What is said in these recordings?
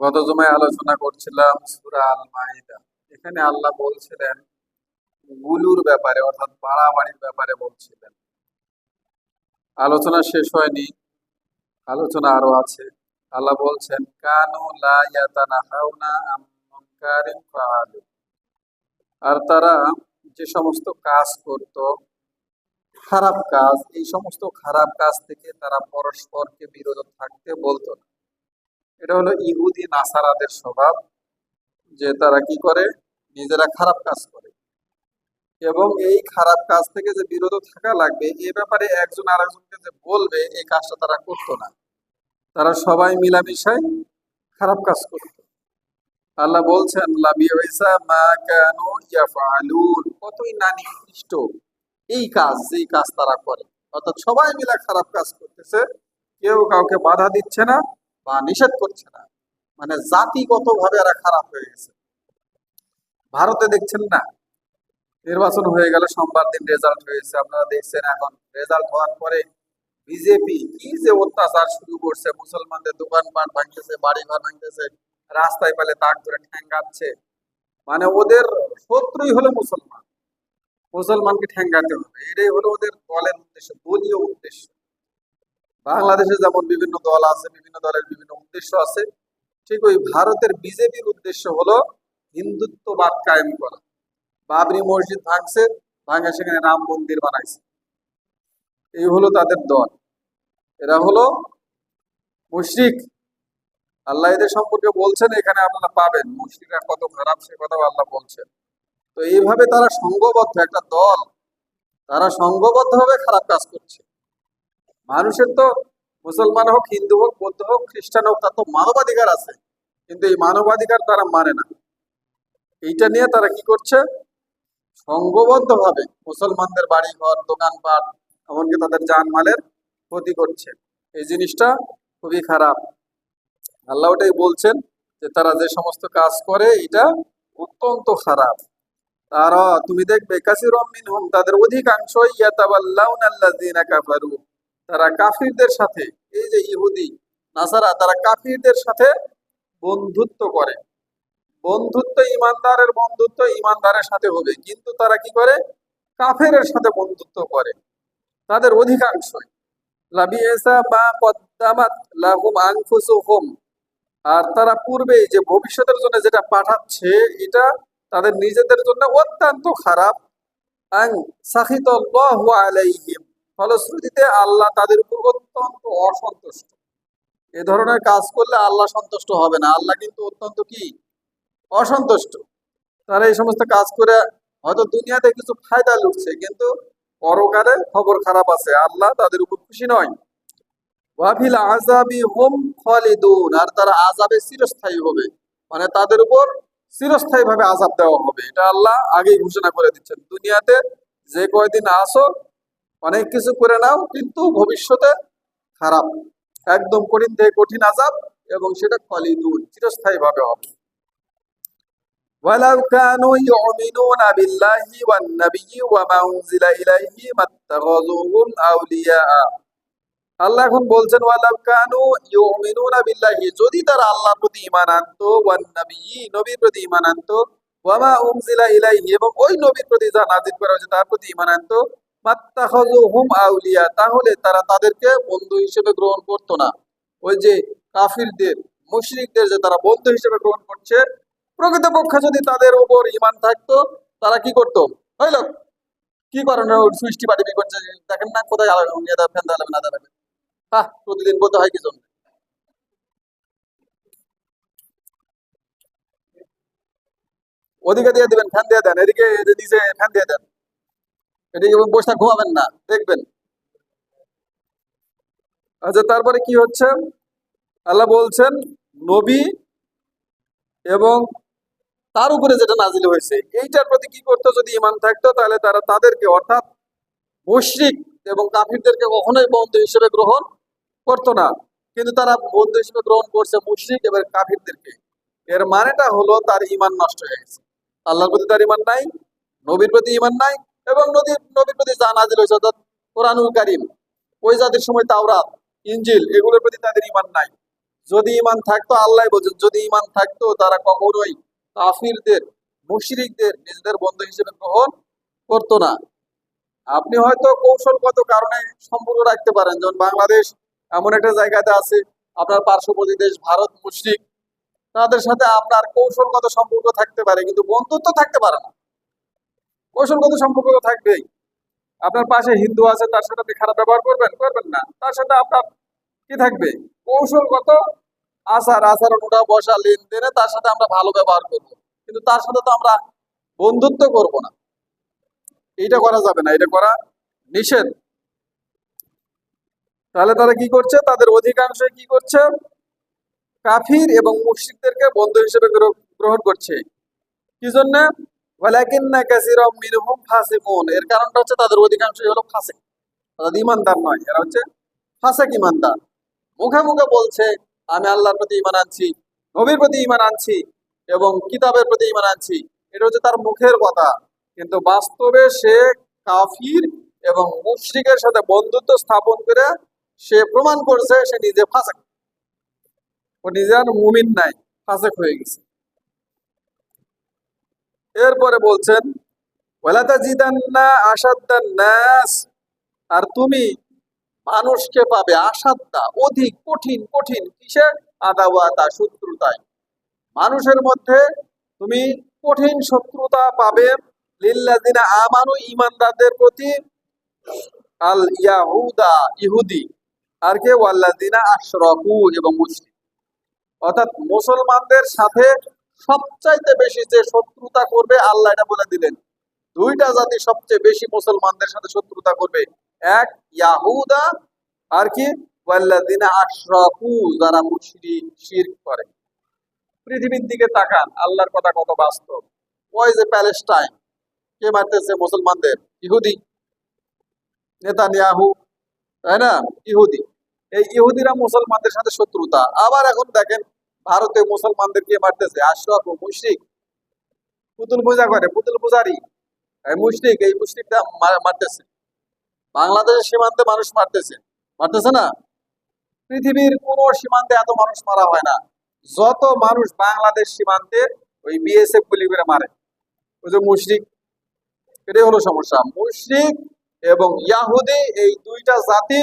গত জুমায় আলোচনা করছিলাম সূরা আল মাইদা। এখানে আল্লাহ বলছিলেন গুলুর ব্যাপারে, অর্থাৎ বাড়াবাড়ির ব্যাপারে বলছিলেন। আলোচনা শেষ হয়নি, আলোচনা আরো আছে। আল্লাহ বলছেন কানু লা ইয়াতানাহাউনা আন মুনকারিন ফাআলু। আর তারা যে সমস্ত কাজ করত, খারাপ কাজ, এই সমস্ত খারাপ কাজ থেকে তারা পরস্পরকে বিরত থাকতে বলতো না। এটা হলো ইহুদি নাসারাদের স্বভাব, যে তারা কি করে, নিজেরা খারাপ কাজ করে এবং এই খারাপ কাজ থেকে যে বিরত থাকা লাগবে এ ব্যাপারে একজন আরেকজনকে যে বলবে, এই কাজটা তারা করতো না। তারা সবাই মিলামিশাই খারাপ কাজ করত। আল্লাহ বলছেন লাবিউসা মা কানু ইয়াফআলুন, কতই না নিকৃষ্ট এই কাজ, যেই কাজ তারা করে। অর্থাৎ সবাই মিলে খারাপ কাজ করতেছে, কেউ কাউকে বাধা দিচ্ছে না বা নিষেধ করছে না। মানে জাতিগতভাবে এরা খারাপ হয়ে গেছে। ভারতে দেখছেন না, নির্বাচন হয়ে গেল, সোমবার দিন রেজাল্ট হয়েছে, আপনারা দেখছেন। এখন রেজাল্ট হওয়ার পরে বিজেপি কি যে অত্যাচার শুরু করছে, মুসলমানদের দোকানপাট ভাঙতেছে, বাড়ি ঘর ভাঙতেছে, রাস্তায় পেলে তাক ধরে ঠ্যাঙ্গাচ্ছে। মানে ওদের শত্রুই হলো মুসলমান, মুসলমানকে ঠ্যাঙ্গাতে হবে, এটাই হলো ওদের দলের উদ্দেশ্য, দলীয় উদ্দেশ্য। বাংলাদেশে যেমন বিভিন্ন দল আছে, বিভিন্ন দলের বিভিন্ন উদ্দেশ্য আছে, ঠিক ওই ভারতের বিজেপির উদ্দেশ্য হলো হিন্দুত্ববাদ কায়েম করা। বাবরি মসজিদ ভাঙছে, ভাঙে সেখানে রাম মন্দির বানাইছে, এই হলো তাদের দল। এরা হলো মুশরিক। আল্লাহ এদের সম্পর্কে বলছেন, এখানে আপনারা পাবেন মুশরিকরা কত খারাপ, সে কথাও আল্লাহ বলছেন। তো এইভাবে তারা সংঘবদ্ধ, একটা দল, তারা সংঘবদ্ধ ভাবে খারাপ কাজ করছে। মানুষের তো, মুসলমান হোক, হিন্দু হোক, বৌদ্ধ হোক, খ্রিস্টান হোক, তার তো মানবাধিকার আছে, কিন্তু এই মানবাধিকার তারা মানে না। এইটা নিয়ে তারা কি করছে, সংঘবদ্ধ ভাবে মুসলমানদের বাড়ি ঘর, দোকানপাট, এমনকি তাদের জানমালের ক্ষতি করছে। এই জিনিসটা খুবই খারাপ। আল্লাহ ওটাই বলছেন যে তারা যে সমস্ত কাজ করে এটা অত্যন্ত খারাপ। তারা, তুমি দেখবে কাসিরুম মিনহুম, তাদের অধিকাংশই ইয়াতাওয়াল্লাউনা আল্লাযিনা কাফারু, তারা কাফিরদের সাথে, এই যে ইহুদি নাসারা, তারা কাফিরদের সাথে বন্ধুত্ব করে। বন্ধুত্ব, ইমানদারের বন্ধুত্ব ইমানদারের সাথে হবে, কিন্তু তারা কি করে, কাফেরের সাথে বন্ধুত্ব করে। তাদের অধিকাংশই লাবিয়েসা মা কদ্দামাত লাহুম আনফুসুহুম, আর তারা পূর্বে যে ভবিষ্যতের জন্য যেটা পাঠাচ্ছে, এটা তাদের নিজেদের জন্য অত্যন্ত খারাপ। আন সাখিতাল্লাহু আলাইহিম, ফলশ্রুতিতে আল্লাহ তাদের উপর অত্যন্ত অসন্তুষ্ট। এ ধরনের কাজ করলে আল্লাহ সন্তুষ্ট হবে না, আল্লাহ কিন্তু অত্যন্ত কি, অসন্তুষ্ট। তারা এই সমস্ত কাজ করে হয়তো দুনিয়াতে কিছু ফায়দা লুটছে, কিন্তু পরকালে খবর খারাপ আছে, আল্লাহ তাদের উপর খুশি নয়। ওয়াফিল আযাবি হুম খালিদুন, আর তারা আযাবে চিরস্থায়ী হবে, মানে তাদের উপর চিরস্থায়ী ভাবে আযাব দেওয়া হবে। এটা আল্লাহ আগেই ঘোষণা করে দিচ্ছেন, দুনিয়াতে যে কয়দিন আসো অনেক কিছু করে নাও, কিন্তু ভবিষ্যতে খারাপ, একদম কঠিন থেকে কঠিন আযাব, এবং সেটা খালিদুন, চিরস্থায়ী ভাবে হবে। ওয়ালাউ কানু ইউমিনুনা বিল্লাহি ওয়ান নাবিয়্যি ওয়া মা উনজিলা ইলাইহি মাত্তাখাযুহুম আউলিয়া। আল্লাহ এখন বলছেন ওয়ালাউ কানু ইউমিনুনা বিল্লাহি, যদি তারা আল্লাহর প্রতি ঈমান আনতো, ওয়ান নাবিয়্যি, নবীর প্রতি ঈমান আনতো, ওয়া মা উনজিলা ইলাইহি, এবং ওই নবীর প্রতি যা নাযিল করা হয়েছে তার প্রতি ঈমান আনতো, মাত্তাখাযুহুম আউলিয়া, তাহলে তারা তাদেরকে বন্ধু হিসেবে গ্রহণ করতো না। ওই যে কাফিরদের, মুশরিকদের যে তারা বন্ধু হিসেবে গ্রহণ করছে, প্রকৃতপক্ষে যদি তাদের উপর ঈমান থাকতো, তারা কি করতো, হইল কি করেন, সৃষ্টি পাটিবি করছে, দেখেন না কোথায় আলাদা ফ্যান দেওয়া না দেওয়া, হ্যাঁ প্রতিদিন বলতে হয় কি জন্য? ওদিকে দিয়ে দিবেন, ফ্যান দিয়ে দেন, এদিকে নিচে ফ্যান দিয়ে দেন, এদিকে বসে ঘুমাবেন না, দেখবেন। আচ্ছা, তারপরে কি হচ্ছে, আল্লাহ বলছেন নবী এবং তার উপরে যেটা নাজিল হয়েছে এইটার প্রতি কি করতো, যদি ঈমান থাকতো, তাহলে তারা তাদেরকে, অর্থাৎ মুশরিক এবং কাফিরদেরকে কখনোই বন্ধু হিসেবে গ্রহণ করতো না। কিন্তু তারা বন্ধু হিসেবে গ্রহণ করছে মুশরিক এবং কাফিরদেরকে। এর মানেটা হলো তার ঈমান নষ্ট হয়ে গেছে, আল্লাহর প্রতি তার ঈমান নাই, নবীর প্রতি ঈমান নাই, এবং নবীর প্রতি যা নাজিল হয়েছে অর্থাৎ কোরআনুল কারীম, ওই জাতির সময় তাওরাত, ইনজিল, এগুলোর প্রতি তাদের ঈমান নাই। যদি ঈমান থাকতো, আল্লাহ বলছেন যদি ঈমান থাকতো তারা কখনোই কাফিরদের, মুশরিকদের নিজেদের বন্ধু হিসেবে গ্রহণ করতো না। আপনি হয়তো কৌশলগত কারণে সম্পর্ক রাখতে পারেন, যেমন বাংলাদেশ এমন একটা জায়গাতে আছে, আপনার পার্শ্ববর্তী দেশ ভারত মুশরিক, তাদের সাথে আপনার কৌশলগত সম্পর্ক থাকতে পারে, কিন্তু বন্ধুত্ব থাকতে পারে না। কৌশলগত সম্পর্ক তো থাকবেই। আপনার পাশে হিন্দু আছে, তার সাথে আপনি খারাপ ব্যবহার করবেন করবেন না, তার সাথে আপনার কি থাকবে, কৌশলগত আচরণ, ওঠা বসা, লেনদেনে তার সাথে আমরা ভালো ব্যবহার করব, কিন্তু তার সাথে তো আমরা বন্ধুত্ব করব না। এইটা করা যাবে না, এটা করা নিষেধ। তাহলে তারা কি করছে, তাদের অধিকাংশ কি করছে, কাফির এবং মুশরিকদেরকে বন্ধু হিসেবে গ্রহণ করছে। কি জন্য? ওয়ালাকিন্না কাসীরাম মিনহুম ফাসিকুন, এর কারণটা হচ্ছে তাদের অধিকাংশই হলো ফাসিক, তারা ঈমানদার নয়, এরা হচ্ছে ফাসিক ঈমানদার। মুখে মুখে বলছে আমি আল্লাহর প্রতি ঈমান আনছি, নবীর প্রতি ঈমান আনছি এবং কিতাবের প্রতি ঈমান আনছি, এটা হচ্ছে তার মুখের কথা, কিন্তু বাস্তবে সে কাফির এবং মুশরিকের সাথে বন্ধুত্ব স্থাপন করে সে প্রমাণ করছে সে নিজে ফাসিক, ও নিজে আর মুমিন নাই, ফাসিক হয়ে গেছে। এরপরে বলছেন ওয়ালা তাজিদান্না আশাদ্দান নাস, আর তুমি মানুষকে পাবে আসাদ্দা, অধিক কঠিন কঠিন, কিসের? আদাওয়াতা, শত্রুতায়। মানুষের মধ্যে তুমি কঠিন শত্রুতা পাবে লিল্লাযিনা আমানু, ঈমানদারদের প্রতি, আল ইয়াহুদা, ইহুদি, আর কে? ওয়াল্লাযিনা আশরাকু, এবং মুশরিক। অর্থাৎ মুসলমানদের সাথে সবচাইতে বেশি যে শত্রুতা করবে, আল্লাহ এটা বলে দিলেন, দুইটা জাতি সবচেয়ে বেশি মুসলমানদের সাথে শত্রুতা করবে, এক ইয়াহুদা, আর কি? ওয়াল্লাযিনা আশরাকু, যারা মুশরিক, শিরক করে। পৃথিবীর দিকে তাকান, আল্লাহর কথা কত বাস্তব। ওই যে প্যালেস্টাইন, কে মারতেছে মুসলমানদের? ইহুদি, নেতানিয়াহু, তাই না? ইহুদি। এই ইহুদিরা মুসলমানদের সাথে শত্রুতা। আবার এখন দেখেন ভারতে মুসলমানদের কে মারতেছে? আশরাকু, মুশরিক, পুতুল পূজা করে, পুতুল পূজারি, এই মুশরিক, এই মুশরিকটা মারতেছে। বাংলাদেশের সীমান্তে মানুষ মারতেছে, মারতেছে না? পৃথিবীর কোন সীমান্তে এত মানুষ মারা হয় না যত মানুষ বাংলাদেশ সীমান্তে ওই বিএসএফ গুলি করে মারে। ওই যে মুশরিক, এটাই হলো সমস্যা। মুশরিক এবং ইয়াহুদি, এই দুইটা জাতি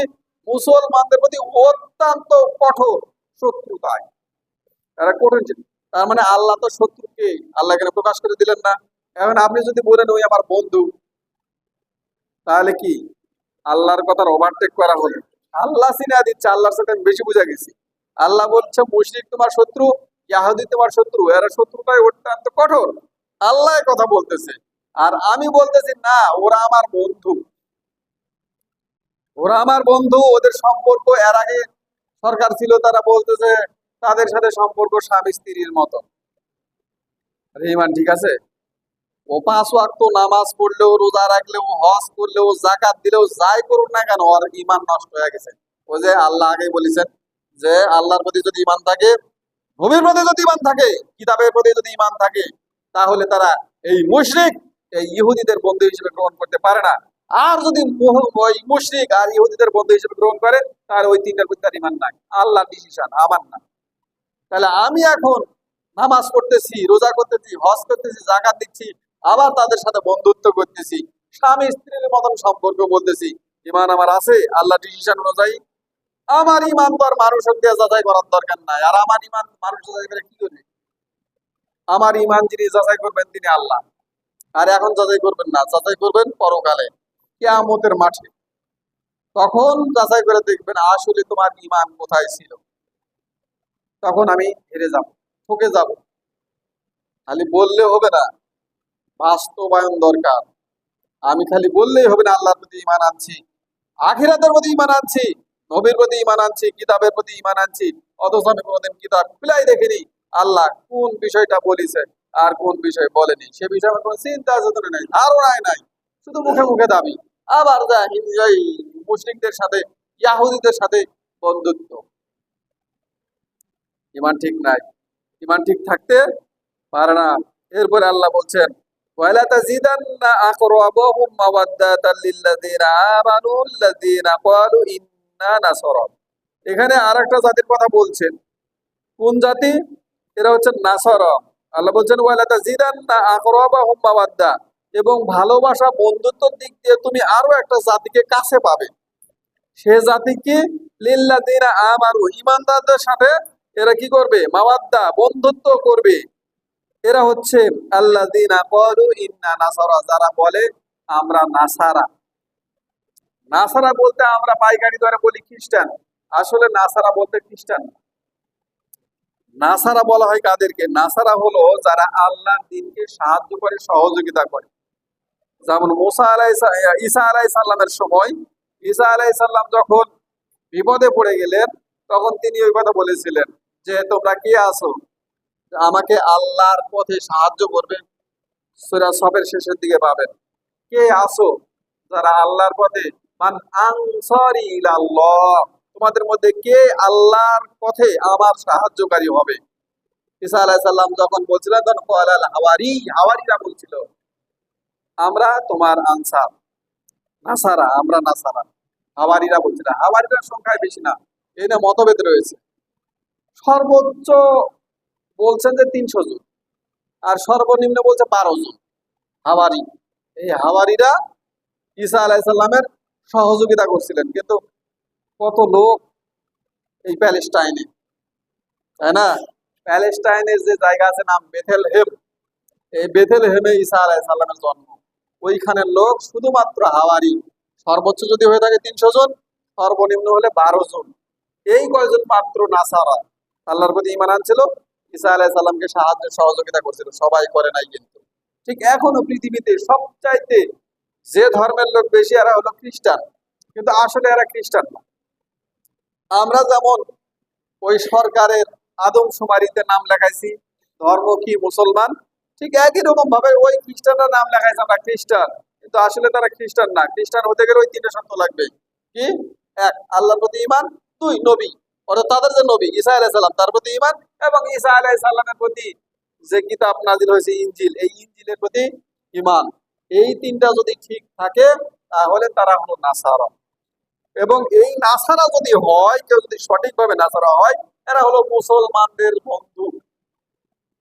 মুসলমানদের প্রতি অত্যন্ত কঠোর শত্রুতায়, তারা কঠিন। তার মানে আল্লাহ তো শত্রুকে আল্লাহ এখানে প্রকাশ করে দিলেন না। এখন আপনি যদি বলেন ওই আমার বন্ধু, তাহলে কি আল্লাহর কথার ওভারটেক করা হলো? আল্লাহ সিনা দিচ্ছে, আল্লাহর সাথে আমি বেশি বুঝা গেছি। আল্লাহ বলছে মুশরিক তোমার শত্রু, ইয়াহুদি তোমার শত্রু, এরা শত্রুটাই অত্যন্ত কঠোর, আল্লাহ কথা বলতেছে। আর আমি বলতেছি না, ওরা আমার বন্ধু, ওরা আমার বন্ধু, ওদের সম্পর্ক এর আগে সরকার ছিল, তারা বলতেছে তাদের সাথে সম্পর্ক স্বামী স্ত্রীর মতো। ইমান ঠিক আছে? ও 5 ওয়াক্ত নামাজ পড়লেও, রোজা রাখলেও, হজ করলেও, যাকাত দিলেও, যাই করুক না কেন, ওর ইমান নষ্ট হয়ে গেছে। ওই যে আল্লাহ আগেই বলেছেন যে আল্লাহর প্রতি যদি ইমান থাকে, নবীর প্রতি যদি ইমান থাকে, কিতাবের প্রতি যদি ইমান থাকে, তাহলে তারা এই মুশরিক, এই ইহুদিদের বন্ধু হিসেবে গ্রহণ করতে পারে না। আর যদি ওই মুশরিক আর ইহুদিদের বন্ধু হিসেবে গ্রহণ করে, তাহলে ওই তিনটার প্রতি তার ইমান নাই, আল্লাহর ডিসিশন, আমার না। তাহলে আমি এখন নামাজ পড়তেছি, রোজা করতেছি, হজ করতেছি, যাকাত দিচ্ছি, আবার তাদের সাথে বন্ধুত্ব করতেছি, স্বামী স্ত্রীর মতন সম্পর্ক বলতেছি, ইমান আমার আছে আল্লাহ ডিসিশন অনুযায়ী? আমার ইমান তো আর মানুষের দিয়ে যাচাই করার দরকার নাই। আর আমার ইমান মানুষ যাচাই করে কি করবে? আমার ইমান যিনি যাচাই করবেন তিনি আল্লাহ। আর এখন যাচাই করবেন না, যাচাই করবেন পরকালে, কিয়ামতের মাঠে। তখন যাচাই করে দেখবেন আসলে তোমার ইমান কোথায় ছিল। তখন আমি হেরে যাব, ঠকে যাব। খালি বললে হবে না, বাস্তবায়ন দরকার। আমি খালি বললেই হবে না আল্লাহর প্রতি ঈমান আনছি, আখিরাতের প্রতি ঈমান আনছি, নবীর প্রতি ঈমান আনছি, কিতাবের প্রতি ঈমান আনছি, অথচ আমি কোনোদিন কিতাব খুলাই দেখিনি আল্লাহ কোন বিষয়টা বলেছে আর কোন বিষয় বলেনি, সে বিষয়ে আমার কোনো চিন্তা চেতনা নাই, ধারণাই নাই, শুধু মুখে মুখে দাবি। আবার যা এই মুশরিকদের সাথে, ইয়াহুদীদের সাথে বন্ধুত্ব। ঈমান ঠিক নাই, ঈমান ঠিক থাকতে পারে না। এরপরে আল্লাহ বলছেন ওয়ালা তাজিদান্না আকরাবাহুম মাওয়াদ্দাতাল লিল্লাযিনা আমানু আল্লাযিনা ক্বালু ইন্না নাসারা। এখানে আরেকটা জাতির কথা বলছেন, কোন জাতি? এরা হচ্ছে নাসারা। আল্লাহ বলছেন ওয়ালা তাজিদান্না আকরাবাহুম মাওয়াদ্দা, এবং ভালোবাসা বন্ধুত্বের দিক দিয়ে তুমি আরো একটা জাতিকে কাছে পাবে। সে জাতি কি? লিল্লাযিনা আমানু, ঈমানদারদের সাথে এরা কি করবে? মাওয়াদ্দা, বন্ধুত্ব করবে। এরা হচ্ছে আল্লাযিনা ক্বালু ইন্না নাসারা, যারা বলে আমরা নাসারা। নাসারা বলতে আমরা পাইকারি দরে বলি খ্রিস্টান, আসলে নাসারা বলতে খ্রিস্টান না। নাসারা বলা হয় কাদেরকে? নাসারা হলো যারা আল্লাহর দ্বীনকে সাহায্য করে, সহযোগিতা করে। যেমন ঈসা আলাইহিস সালামের সময় ঈসা আলাইহিস সালাম যখন বিপদে পড়ে গেলেন, তখন তিনি ওই কথা বলেছিলেন যে তোমরা কি আছো আমাকে আল্লাহর পথে সাহায্য করবে। সূরা সফের শেষের দিকে পাবেন, কে আছো যারা আল্লাহর পথে, মান আনসারি ইলাল্লাহ, তোমাদের মধ্যে কে আল্লাহর পথে আমার সাহায্যকারী হবে। ঈসা আলাইহিস সালাম যখন বলছিলেন, তখন ক্বালাল হাওয়ারিরা বলছিল আমরা তোমার আনসার, নাসারা, আমরা নাসারা। হাওয়ারিরা বলছিল, হাওয়ারিরা সংখ্যায় বেশি না, এই নিয়ে মতভেদ রয়েছে। সর্বোচ্চ বলছেন যে 300 জন, আর সর্বনিম্ন বলছে 12 জন হাওয়ারি। এই হাওয়ারিরা ঈসা আলাইহিস সালামের সহযোগিতা করছিলেন। কিন্তু কত লোক এই প্যালেস্টাইনে, তাই না? প্যালেস্টাইনের যে জায়গা আছে নাম বেথেলহেম, এই বেথেলহেমে ঈসা আলাইহিস সালামের জন্ম। ওইখানের লোক শুধুমাত্র হাওয়ারি। সর্বোচ্চ যদি হয়ে থাকে 300 জন, সর্বনিম্ন হলে 12 জন। এই কয়জন মাত্র নাসারা, আল্লাহর প্রতি ঈমান আনছিল, ঈসা আলাইহিস সালামকে সাহায্য সহযোগিতা করছিল। সবাই করে নাই কিন্তু। ঠিক এখনো পৃথিবীতে সবচাইতে যে ধর্মের লোক বেশি, এরা হলো খ্রিস্টান, কিন্তু আসলে এরা খ্রিস্টান না। আমরা যেমন ওই সরকারের আদমশুমারিতে নাম লেখাইছি ধর্ম কি মুসলমান, ঠিক একই রকম ভাবে ওই খ্রিস্টানরা নাম লেখাইছে আমরা খ্রিস্টান, কিন্তু আসলে তারা খ্রিস্টান না। খ্রিস্টান হতে গেলে ওই 3টে শর্ত লাগবে। কি? এক, আল্লাহর প্রতি ঈমান। 2, নবী, অর্থাৎ তাদের যে নবী ঈসা আলাইহিস সালাম, তার প্রতি ঈমান। এবং ঈসা আলাইহিস সালামের প্রতি যে কিতাব নাজিল হয়েছে ইনজিল, এই ইনজিলের প্রতি ঈমান। এই 3টা যদি ঠিক থাকে, তাহলে তারা হলো নাসারা। এবং এই নাসারা যদি হয়, কেউ যদি সঠিকভাবে নাসারা হয়, এরা হলো মুসলমানদের বন্ধু।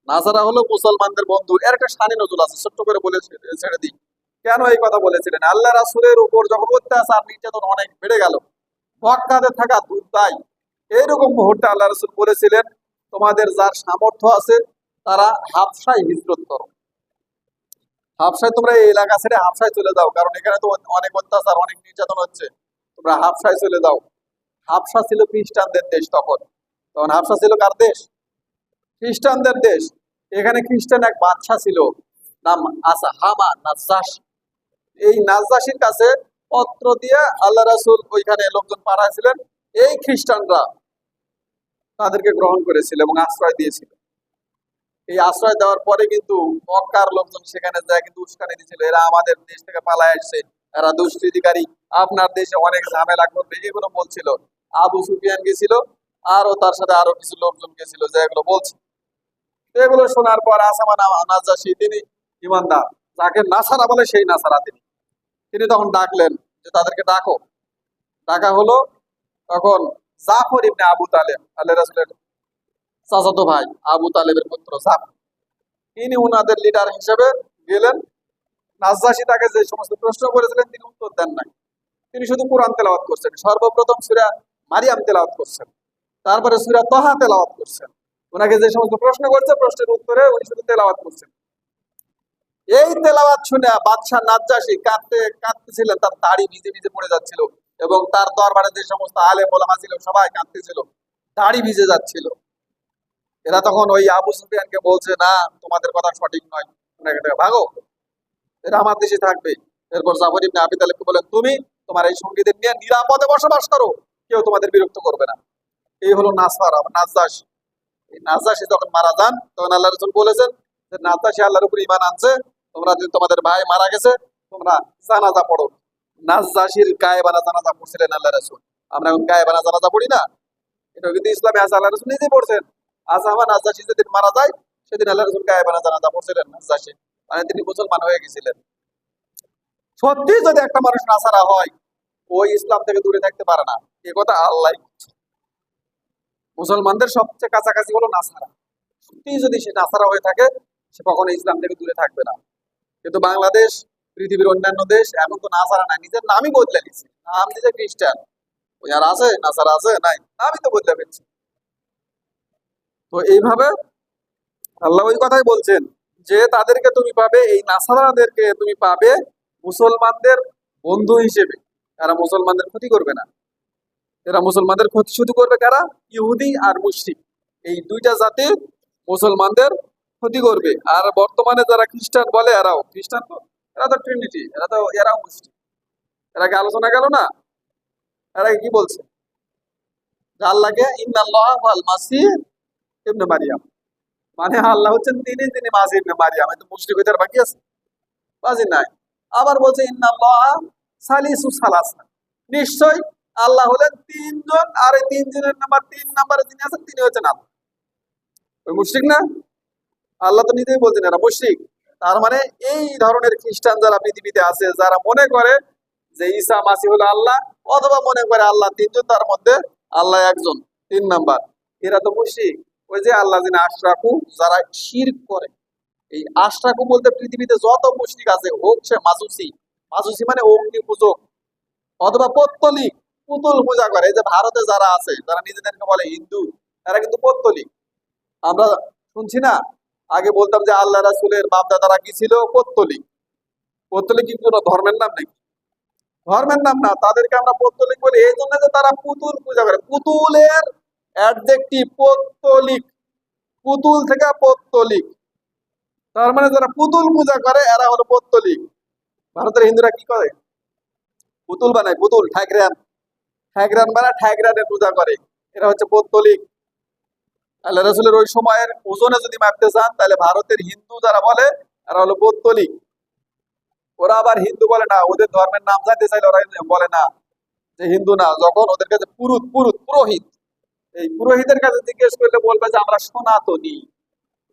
নাসারা হলো মুসলমানদের বন্ধু। এর একটা শানি নজুল আছে, ছোট্ট করে বলে ছেড়ে দিই। কেন এই কথা বলেছিলেন? আল্লাহ রাসূলের উপর যখন অত্যাচার নির্যাতন অনেক বেড়ে গেল, মক্কাতে থাকা দুর্দায়, এইরকম মুহূর্তে আল্লাহ রাসূল বলেছিলেন তোমাদের যার সামর্থ্য আছে তারা হাবশায় হিজরত করো। হাবশায়, তোমরা এই এলাকা ছেড়ে হাবশায় চলে যাও, কারণ এখানে তো অনেক অত্যাচার, অনেক নির্যাতন হচ্ছে, তোমরা হাবশায় চলে যাও। হাবশা ছিল খ্রিস্টানদের দেশ তখন। তখন হাবশা ছিল কার দেশ? খ্রিস্টানদের দেশ। এখানে খ্রিস্টান এক বাদশা ছিল, নাম হামা নাজ্জাশী। এই নাজ্জাশীর কাছে পত্র দিয়ে আল্লাহ রাসূল ওইখানে লোকজন পাঠাইছিলেন। এই খ্রিস্টানরা তাদেরকে গ্রহণ করেছিল এবং আশ্রয় দিয়েছিল। এই আশ্রয় দেওয়ার পরে কিন্তু মক্কার লোকজন সেখানে যায় কিন্তু উস্কানি দিয়েছিল, এরা আমাদের দেশ থেকে পালায় আসছে, এরা দুষ্কৃতিকারী, আপনার দেশে অনেক ঝামেলা করবে, এগুলো বলছিল। আবু সুফিয়ান গেছিল, আরো তার সাথে আরো কিছু লোকজন গেছিল, যে এগুলো বলছে। এগুলো শোনার পর আসামা নাজ্জাশী, তিনি ইমানদার, যাকে নাসারা বলে সেই নাসারা তিনি। তিনি তখন ডাকলেন যে তাদেরকে ডাকো। ডাকা হলো। তখন জাফর ইবনে আবু তালেব, আল্লাহ রাসূলের চাচাতো ভাই, আবু তালেবের পুত্র জাফর, তিনি উনাদের লিডার হিসেবে গেলেন। নাজ্জাশী তাকে যে সমস্ত প্রশ্ন করেছিলেন তিনি উত্তর দেন নাই। তিনি শুধু কোরআন তেলাওয়াত করছেন। সর্বপ্রথম সূরা মারিয়াম তেলাওয়াত করছেন, তারপরে সূরা তাহা তেলাওয়াত করছেন। ওনাকে যে সমস্ত প্রশ্ন করছে, প্রশ্নের উত্তরে উনি শুধু তেলাওয়াত করছেন। এই তেলাওয়াত শুনে বাদশা নাজ্জাশী কাঁদতেছিলেন, তার দাড়ি ভিজে ভিজে পড়ে যাচ্ছিল, এবং তার দরবারে যে সমস্ত আলেম ওলামা ছিল সবাই কাঁদতেছিল, দাড়ি ভিজে যাচ্ছিল। এরা তখন ওই আবু সুফিয়ানকে বলছে, না, তোমাদের কথা সঠিক নয়, তোমরা এখান থেকে ভাগো, এরা আমার দেশে থাকবে। এরপর জাফর ইবনে আবি তালেবকে বলেন, তুমি তোমার এই সঙ্গীদের নিয়ে নিরাপদে বসবাস করো, কেউ তোমাদের বিরক্ত করবে না। এই হলো নাসারা, নাজ্জাশী। এই নাজ্জাশী যখন মারা যান, তখন আল্লাহ রাসূল বলেছেন যে নাজ্জাশী আল্লাহর উপর ঈমান আনছে, তোমরা যদি তোমাদের ভাই মারা গেছে তোমরা জানাজা পড়ো। নাজ্জাশীর গায়েবানা জানাজা পড়ছিলেন আল্লাহ রাসূল। আমরা এখন গায়েবানা জানাজা পড়ি না, এটা কিন্তু ইসলামে আছে, আল্লাহ রাসূল নিজেই পড়ছেন। আসামা নাজ্জাশী যেদিন মারা যায়, সেদিন আল্লাহ রাসূল গায়েবানা জানাজা পড়ছিলেন নাজ্জাশী, মানে তিনি মুসলমান হয়ে গেছিলেন। সত্যি যদি একটা মানুষ নাসারা হয়, ওই ইসলাম থেকে দূরে থাকতে পারে না, এ কথা আল্লাহ। মুসলমানদের সবচেয়ে কাছাকাছি হলো নাসারা। সত্যি যদি সে নাসারা হয়ে থাকে, সে কখনো ইসলাম থেকে দূরে থাকবে না। কিন্তু বাংলাদেশ, পৃথিবীর অন্যান্য দেশ এখন তো নাসারা নাই, নিজের নামই বদলে নিচ্ছে, নাম দিচ্ছে খ্রিস্টান। ওই আর আছে নাসারা, আছে নাই, নামই তো বদলে ফেলছে। তো এইভাবে আল্লাহ ওই কথাই বলছেন যে তাদেরকে তুমি পাবে, এই নাসারাদেরকে তুমি পাবে মুসলমানদের বন্ধু হিসেবে। এরা মুসলমানদের ক্ষতি করবে না। এরা মুসলমানদের ক্ষতি শুধু করবে কারা? ইহুদি আর মুশরিক, এই দুইটা জাতি মুসলমানদের ক্ষতি করবে। আর বর্তমানে যারা খ্রিস্টান বলে, এরাও খ্রিস্টান, তো এরা তো ট্রিনিটি, এরাও মুশরিক। এরা কি আলোচনা গেল না? এরা কি বলছে? যে আল্লাহকে ইন্নাল্লাহ ওয়াল মাসিহ ইবনে মারিয়াম, মানে আল্লাহ হচ্ছেন তিনি, তিনি মাসিহ ইবনে মারিয়াম। এত মুশরিক হইতে আর বাকি আছে? বাজি নাই। আবার বলছে ইন্নাল্লাহ সালিসু সালাসা, নিশ্চয় আল্লাহ হলেন তিনজন, আর এই তিনজনের নাম্বার 3 নম্বরে যিনি আছেন তিনি হচ্ছেন আল্লাহ। ওই মুশরিক না? আল্লাহ তো নিজেই বলছেন এরা মুশরিক। তার মানে এই ধরনের খ্রিস্টান যারা পৃথিবীতে আছে, যারা মনে করে যে ঈসা মাসিহ হলো আল্লাহ, অথবা মনে করে আল্লাহ তিনজন, তার মধ্যে আল্লাহ একজন, 3 নম্বর, এরা তো মুশরিক। ওই যে আল্লাহ যিনি আশরাকু, যারা শিরক করে। এই আশরাকু বলতে পৃথিবীতে যত মুশরিক আছে, হোক সে মাজুসি, মাজুসি মানে অগ্নি পূজক, অথবা পত্তলিক, পুতুল পূজা করে। এই যে ভারতে যারা আছে, যারা নিজেদেরকে বলে হিন্দু, তারা কিন্তু পত্তলিক। আমরা শুনছি না, আগে বলতাম যে আল্লাহ রাসূলের বাপ দাদারা কি ছিল? পত্তলিক। পত্তলিক কি কোনো ধর্মের নাম নাকি? ধর্মের নাম না। তাদেরকে আমরা পত্তলিক বলি এই জন্য যে তারা পুতুল পূজা করে। পুতুলের অ্যাডজেক্টিভ পত্তলিক, পুতুল থেকে পত্তলিক। তার মানে যারা পুতুল পূজা করে এরা হলো পত্তলিক। ভারতের হিন্দুরা কি করে? পুতুল বানায়, পুতুল, ঠাকরান, ঠাকরান বানায়, ঠাকরানের পূজা করে। এরা হচ্ছে পত্তলিক। আল্লাহ রাসূলের ওই সময়ের ওজনে যদি মাপতে চান, তাহলে ভারতের হিন্দু যারা বলে এরা হলো পৌত্তলিক। ওরা আবার হিন্দু বলে না, ওদের ধর্মের নাম জানতে চাইলে ওরা বলে না যে হিন্দু না। যখন ওদের কাছে পুরোহিত, এই পুরোহিতের কাছে জিজ্ঞেস করলে বলবে যে আমরা সনাতনী।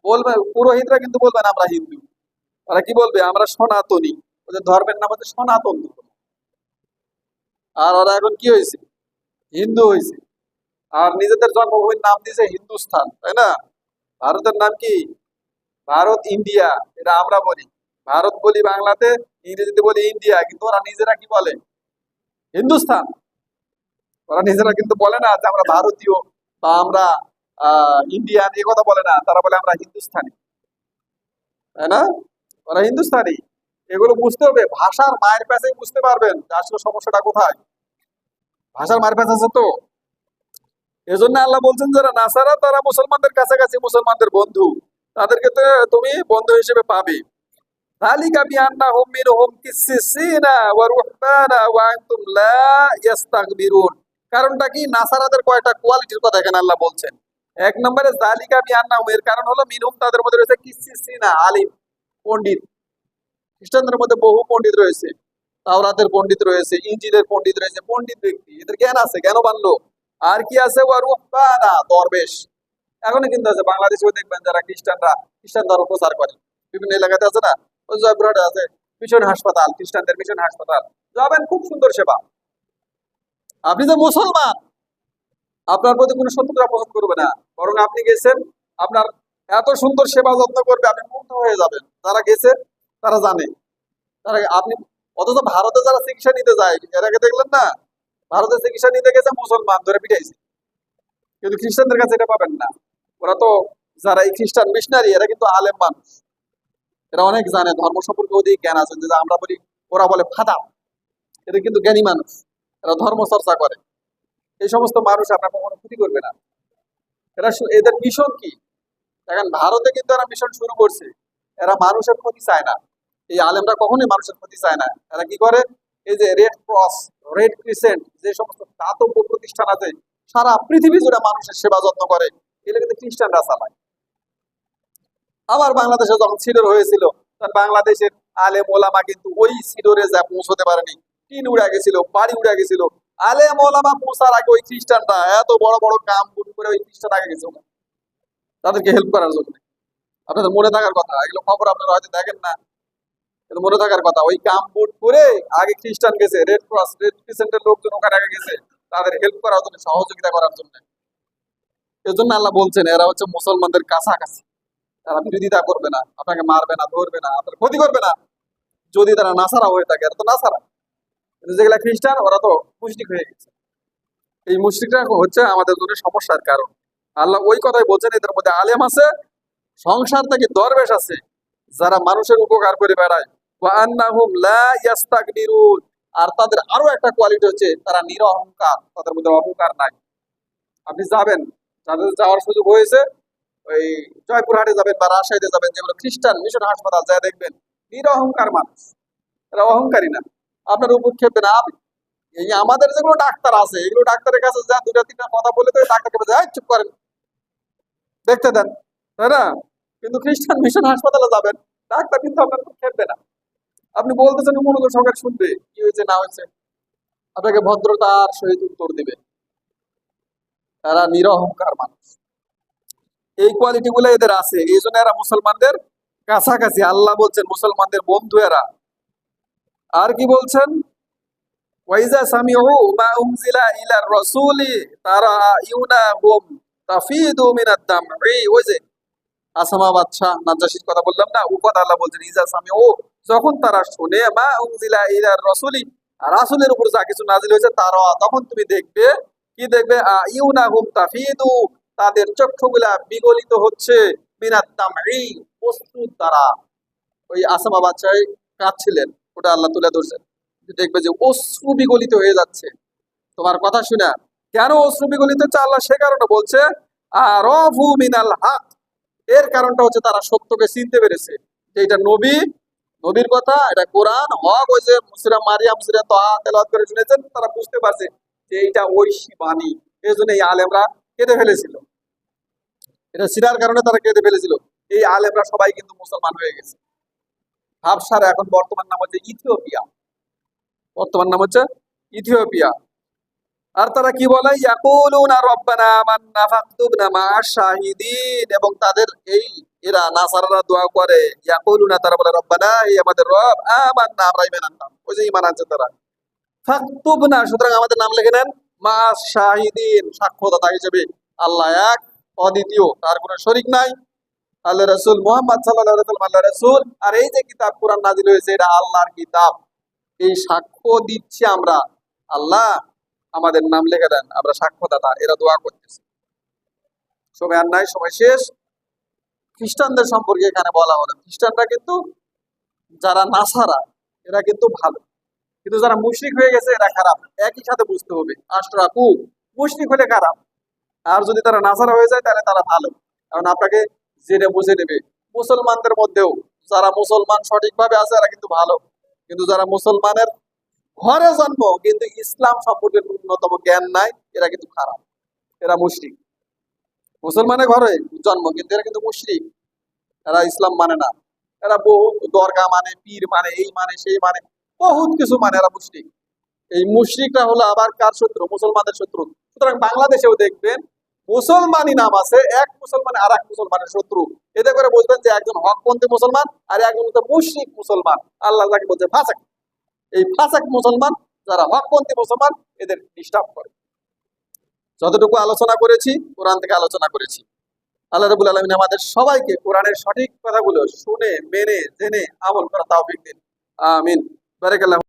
বলবে পুরোহিতরা, কিন্তু বলবে না আমরা হিন্দু। ওরা কি বলবে? আমরা সনাতনী। ওদের ধর্মের নাম হচ্ছে সনাতন ধর্ম। আর ওরা এখন কি হয়েছে? হিন্দু হয়েছে। আর নিজেদের জন্মভূমির নাম দিয়েছে হিন্দুস্থান, তাই না? ভারতের নাম কি? ভারত, ইন্ডিয়া। এটা আমরা বলি, ভারত বলি বাংলাতে, ইংরেজিতে বলি ইন্ডিয়া, কিন্তু ওরা নিজেরা কি বলে? হিন্দুস্তান। ওরা নিজেরা কিন্তু বলে না যে আমরা ভারতীয় বা আমরা ইন্ডিয়ান, এই কথা বলে না। তারা বলে আমরা হিন্দুস্তানি, তাই না? ওরা হিন্দুস্তানি। এগুলো বুঝতে হবে। ভাষার মায়ের কাছে বুঝতে পারবেন যে আসলে সমস্যাটা কোথায়। ভাষার মায়ের কাছে আছে তো। এজন্য আল্লাহ বলছেন যারা নাসারা, তারা মুসলমানদের কাছাকাছি, মুসলমানদের বন্ধু। তাদেরকে তো তুমি বন্ধু হিসেবে পাবে। ذلك بأنهم منهم قسيسين ورهبانا وأنتم لا يستكبرون। কারণটা কি? নাসারাদের কয়টা কোয়ালিটির কথা এখানে আল্লাহ বলছেন। 1 নম্বরে জালিকা বিআন্নাহুম, এর কারণ হলো মিনহুম, তাদের মধ্যে রয়েছে কিসিসিনা, আলিম, পণ্ডিত। খ্রিস্টানদের মধ্যে বহু পণ্ডিত রয়েছে, তাওরাতের পণ্ডিত রয়েছে, ইনজিলের পণ্ডিত রয়েছে, পণ্ডিত ব্যক্তি, এদের জ্ঞান আছে, জ্ঞানবান লোক। আর কি আছে? ওয়ারুহবানা, দরবেশ। এখনো কিন্তু আছে, বাংলাদেশেও দেখবেন যারা খ্রিস্টান ধর্ম প্রচার করে। বিভিন্ন এলাকাতে আছে না, ওই জয়পুরহাটে আছে মিশন হাসপাতাল, খ্রিস্টানদের মিশন হাসপাতাল। যাবেন, খুব সুন্দর সেবা। আপনি যে মুসলমান, আপনার প্রতি কোনো শত্রুতা পোষণ করবে না, বরং আপনি গেছেন, আপনার এত সুন্দর সেবা যত্ন করবে, আপনি মুগ্ধ হয়ে যাবেন। যারা গেছে তারা জানে। তারা আপনি, অথচ ভারতে যারা চিকিৎসা নিতে যায়, এর আগে দেখলেন না, ভারতে চিকিৎসা নিতে গেছে মুসলমান ধরে পিটাইছে। কিন্তু খ্রিস্টানদের কাছে এটা পাবেন না। ওরা তো, যারা এই খ্রিস্টান মিশনারি, এরা কিন্তু আলেম মানুষ। এরা অনেক জানে, ধর্ম সম্পর্কে অধিক জ্ঞান আছে। যে আমরা বলি, ওরা বলে ফাদা, এদের কিন্তু জ্ঞানী মানুষ। এরা ধর্ম চর্চা করে। এই সমস্ত মানুষ আপনার কখনো ক্ষতি করবে না। এরা এদের মিশন কি? এখন ভারতে কিন্তু এরা মিশন শুরু করছে। এরা মানুষের ক্ষতি চায় না। এই আলেমরা কখনোই মানুষের ক্ষতি চায় না। এরা কি করে? এই যে রেড ক্রস, রেড ক্রিসেন্ট, যে সমস্ত দাতব্য প্রতিষ্ঠান আছে, সারা পৃথিবী জুড়ে মানুষের সেবা যত্ন করে, এগুলো কিন্তু খ্রিস্টানরা চালায়। আবার বাংলাদেশে যখন সিডর হয়েছিল, তখন বাংলাদেশের আলেম ওলামা কিন্তু ওই সিডরে যা পৌঁছতে পারেনি। টিন উড়ে গেছিল, বাড়ি উড়ে গেছিল। আলেম ওলামা পৌঁছার আগে ওই খ্রিস্টানরা এত বড় বড় কাম করে ওই খ্রিস্টান আগে গেছে তাদেরকে হেল্প করার জন্য। আপনাদের মনে থাকার কথা, এগুলো খবর আপনারা হয়তো দেখেন না, কিন্তু মনে থাকার কথা, ওই কাম করে আগে খ্রিস্টান গেছে, রেড ক্রস, রেড ক্রিসেন্টের লোকজন ওখানে আগে গেছে তাদের হেল্প করার জন্য, সহযোগিতা করার জন্য। এজন্য আল্লাহ বলছেন এরা হচ্ছে মুসলমানদের কাছাকাছি, তারা বিরোধিতা করবে না, আপনাকে মারবে না, ধরবে না, আপনার ক্ষতি করবে না, যদি তারা নাসারা হয়ে থাকে। এরা তো নাসারা। কিন্তু যেগুলা খ্রিস্টান ওরা তো মুশরিক হয়ে গেছে। এই মুশরিকরা হচ্ছে আমাদের জন্য সমস্যার কারণ। আল্লাহ ওই কথাই বলছেন, এদের মধ্যে আলেম আছে, সংসার থেকে দরবেশ আছে, যারা মানুষের উপকার করে বেড়ায়। ওয়া আন্নাহুম লা ইয়াস্তাকবিরুন। আর তাদের আরো একটা কোয়ালিটি হচ্ছে তারা নিরহংকার, তাদের মধ্যে অহংকার নাই। আপনি যাবেন, যাদের যাওয়ার সুযোগ হয়েছে, ওই জয়পুরহাটে যাবেন বা রাজশাহীতে যাবেন, যেগুলো খ্রিস্টান মিশন হাসপাতাল, যা দেখবেন নিরহংকার মানুষ, এরা অহংকারী না, আপনার উপর খেপবে না। এই আমাদের যেগুলো ডাক্তার আছে, এগুলো ডাক্তারের কাছে যা দুটা তিনটা কথা বলে তো ডাক্তারকে বলছে এই চুপ করেন, দেখতে দেন, তাই না? কিন্তু খ্রিস্টান মিশন হাসপাতালে যাবেন, ডাক্তার কিন্তু আপনার উপর খেপবে না। আপনি বলতেছেন মনোযোগ সহকারে শুনবে, কি হয়েছে না হয়েছে, আপনাকে ভদ্রতার সহিত উত্তর দিবে। তারা নিরহংকার মানুষ, এই কোয়ালিটি গুলো এদের আছে, এই জন্য এরা মুসলমানদের কাছাকাছি। আল্লাহ বলছেন মুসলমানদের বন্ধু এরা। আর কি বলছেন? ওয়াইজা সামিউ মা উনজিলা ইলার রাসূলি তারা ইউনাহুম তাফিদু মিনাদ দামঈ। ওই যে আসামা বাদশা নাজ্জাশীর কথা বললাম না, ও কথা আল্লাহ বলছেন ইজা সামিউ, যখন তারা শুনে মা উনজিলা ইলার রাসূলি, রাসূলের উপর যা কিছু নাজিল হয়েছে তারা, তখন তুমি দেখবে, কি দেখবে? ইউনাহুম তাফিদু, তাদের চক্ষুগুলা বিগলিত হচ্ছে, মিনাদ দামঈ, অশ্রুর দ্বারা। ওই আসামা বাদশাহ কাঁদছিলেন, ওটা আল্লাহ তুলে ধরছেন। দেখবে যে অশ্রু বিগলিত হয়ে যাচ্ছে তোমার কথা শুনে। কেন অশ্রু বিগলিত হচ্ছে আল্লাহ সে কারণে বলছে, আরাফু মিনাল হক, এর কারণটা হচ্ছে তারা সত্যকে চিনতে পেরেছে যে এটা নবী, নবীর কথা, এটা কোরআন হক। ওই যে সূরা মারিয়াম, সূরা তাহা তেলাওয়াত করে শুনেছেন, তারা বুঝতে পারছে যে এইটা ঐশী বাণী। এই জন্য এই আলেমরা কেঁদে ফেলেছিল, এটা সিরার কারণে তারা কেঁদে ফেলেছিল। এই আলেমরা সবাই কিন্তু মুসলমান হয়ে গেছে। হাবশার এখন বর্তমান নাম হচ্ছে ইথিওপিয়া, বর্তমান নাম হচ্ছে ইথিওপিয়া। আর তারা কি বলে? ইয়াকুলুনা রাব্বানা আমান্না ফাকতুবনা মা'আশ শাহিদিন। এবং তাদের এই এরা নাসারারা দোয়া করে, ইয়াকুলুনা, তারা বলে রব্বানা, এই আমাদের রব, আমান্না, আমরা ঈমান আনলাম, ওই যে ঈমান আনছে তারা, ফাকতুবনা, সুতরাং আমাদের নাম লিখে নেন, মা'আশ শাহিদিন, সাক্ষ্যদাতা হিসেবে। আল্লাহ এক, অদ্বিতীয়, তার কোনো শরীক নাই। আল্লাহ রাসূল মুহাম্মদ সাল্লাল্লাহু আলাইহি ওয়াসাল্লাম আল্লাহর রাসূল, আর এই যে কিতাব কোরআন নাযিল হয়েছে এটা আল্লাহর কিতাব, এই সাক্ষ্য দিচ্ছি আমরা। আল্লাহ আমাদের নাম লিখে দেন, আমরা সাক্ষ্যদাতা। এরা দোয়া করতেছে। সময় আর নাই, সময় শেষ। খ্রিস্টানদের সম্পর্কে এখানে বলা হলো, খ্রিস্টানরা কিন্তু, যারা নাসারা এরা কিন্তু ভালো, কিন্তু যারা মুশরিক হয়ে গেছে এরা খারাপ। একই সাথে বুঝতে হবে, আশরাকু, মুশরিক হলে খারাপ, আর যদি তারা নাসারা হয়ে যায় তাহলে তারা ভালো। কারণ আপনাকে জেনে বুঝে নেবে। মুসলমানদের মধ্যেও যারা মুসলমান সঠিকভাবে আছে এরা কিন্তু ভালো, কিন্তু যারা মুসলমানের ঘরে জন্ম কিন্তু ইসলাম সম্পর্কে ন্যূনতম জ্ঞান নাই, এরা কিন্তু খারাপ, এরা মুশরিক। মুসলমানের ঘরে জন্ম কিন্তু এরা কিন্তু মুশরিক, এরা ইসলাম মানে না, এরা বহুত দরগা মানে, পীর মানে, এই মানে সেই মানে, বহুত কিছু মানে, এরা মুশরিক। এই মুশরিকরা হলো আবার কার শত্রু? মুসলমানের শত্রু। সুতরাং বাংলাদেশেও দেখবেন মুসলমানই নাম আছে, এক মুসলমান আর এক মুসলমানের শত্রু। এতে করে বুঝবেন যে একজন হকপন্থী মুসলমান আর একজন হচ্ছে মুশরিক মুসলমান। আল্লাহ যাকে বলছে ফাসেক, এই ফাসেক মুসলমান, যারা হকপন্থী মুসলমান, এদের ডিস্টার্ব করে। যতটুকু আলোচনা করেছি কোরআন থেকে আলোচনা করেছি। আল্লাহ রাব্বুল আলামিন আমাদের সবাইকে কোরআনের সঠিক কথাগুলো শুনে, মেনে, জেনে আমল করা তৌফিক দিন। আমিন। বারাকাল্লাহু।